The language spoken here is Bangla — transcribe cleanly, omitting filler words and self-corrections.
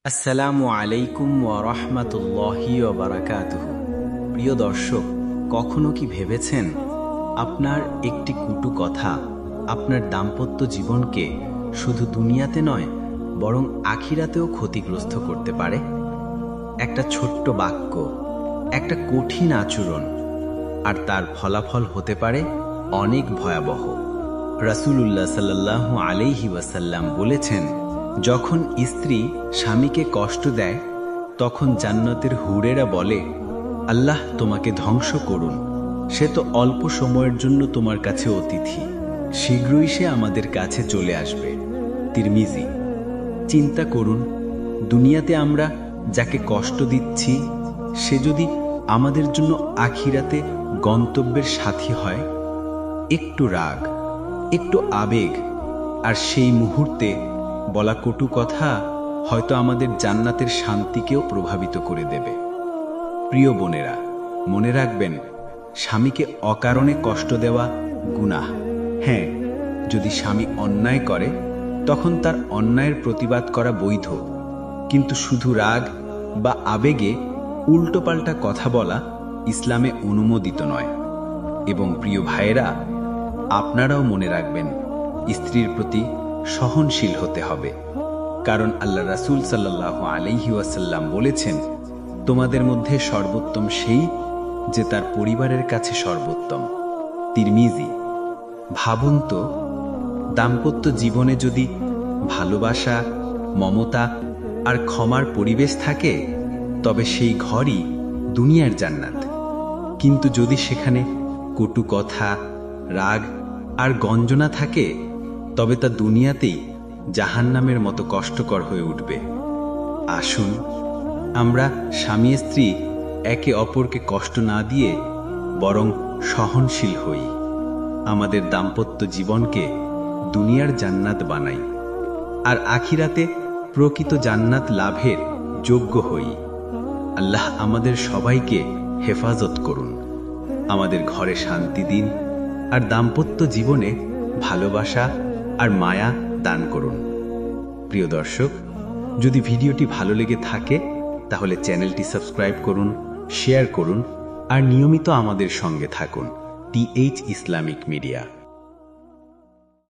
আসসালামু আলাইকুম ওয়া রাহমাতুল্লাহি ওয়া বারাকাতুহু। প্রিয় দর্শক, কখনো কি ভেবেছেন আপনার একটি কটু কথা আপনার দাম্পত্য জীবনকে শুধু দুনিয়াতে নয় বরং আখিরাতেও ক্ষতিগ্রস্ত করতে পারে? একটা ছোট্ট বাক্য, একটা কঠিন আচরণ, আর তার ফলাফল হতে পারে অনেক ভয়াবহ। রাসূলুল্লাহ সাল্লাল্লাহু আলাইহি ওয়াসাল্লাম বলেছেন, যখন স্ত্রী স্বামীকে কষ্ট দেয় তখন জান্নাতের হুরেরা বলে, আল্লাহ তোমাকে ধ্বংস করুন, সে তো অল্প সময়ের জন্য তোমার কাছে অতিথি, শীঘ্রই সে আমাদের কাছে চলে আসবে। তিরমিজি। চিন্তা করুন, দুনিয়াতে আমরা যাকে কষ্ট দিচ্ছি সে যদি আমাদের জন্য আখিরাতে গন্তব্যের সাথী হয়। একটু রাগ, একটু আবেগ, আর সেই মুহূর্তে বলা কটু কথা হয়তো আমাদের জান্নাতের শান্তিকেও প্রভাবিত করে দেবে। প্রিয় বোনেরা, মনে রাখবেন, স্বামীকে অকারণে কষ্ট দেওয়া গুনাহ। হ্যাঁ, যদি স্বামী অন্যায় করে তখন তার অন্যায়ের প্রতিবাদ করা বৈধ, কিন্তু শুধু রাগ বা আবেগে উল্টোপাল্টা কথা বলা ইসলামে অনুমোদিত নয়। এবং প্রিয় ভাইয়েরা, আপনারাও মনে রাখবেন, স্ত্রীর প্রতি সহনশীল হতে হবে, কারণ আল্লাহ রাসূল সাল্লাল্লাহু আলাইহি ওয়াসাল্লাম বলেছেন, তোমাদের মধ্যে সর্বোত্তম সেই যে তার পরিবারের কাছে সর্বোত্তম। তিরমিজি। ভাবুন তো, দাম্পত্য জীবনে যদি ভালোবাসা, মমতা আর ক্ষমার পরিবেশ থাকে তবে সেই ঘরই দুনিয়ার জান্নাত। কিন্তু যদি সেখানে কটু কথা, রাগ আর গঞ্জনা থাকে তবে তা দুনিয়াতেই জাহান্নামের মতো কষ্টকর হয়ে উঠবে। আসুন আমরা স্বামী স্ত্রী একে অপরকে কষ্ট না দিয়ে বরং সহনশীল হই, আমাদের দাম্পত্য জীবনকে দুনিয়ার জান্নাত বানাই, আর আখিরাতে প্রকৃত জান্নাত লাভের যোগ্য হই। আল্লাহ আমাদের সবাইকে হেফাজত করুন, আমাদের ঘরে শান্তি দিন, আর দাম্পত্য জীবনে ভালোবাসা আর মায়া দান করুন। প্রিয় দর্শক, যদি ভিডিওটি ভালো লেগে থাকে তাহলে চ্যানেলটি সাবস্ক্রাইব করুন, শেয়ার করুন আর নিয়মিত আমাদের সঙ্গে থাকুন। TH Islamic media.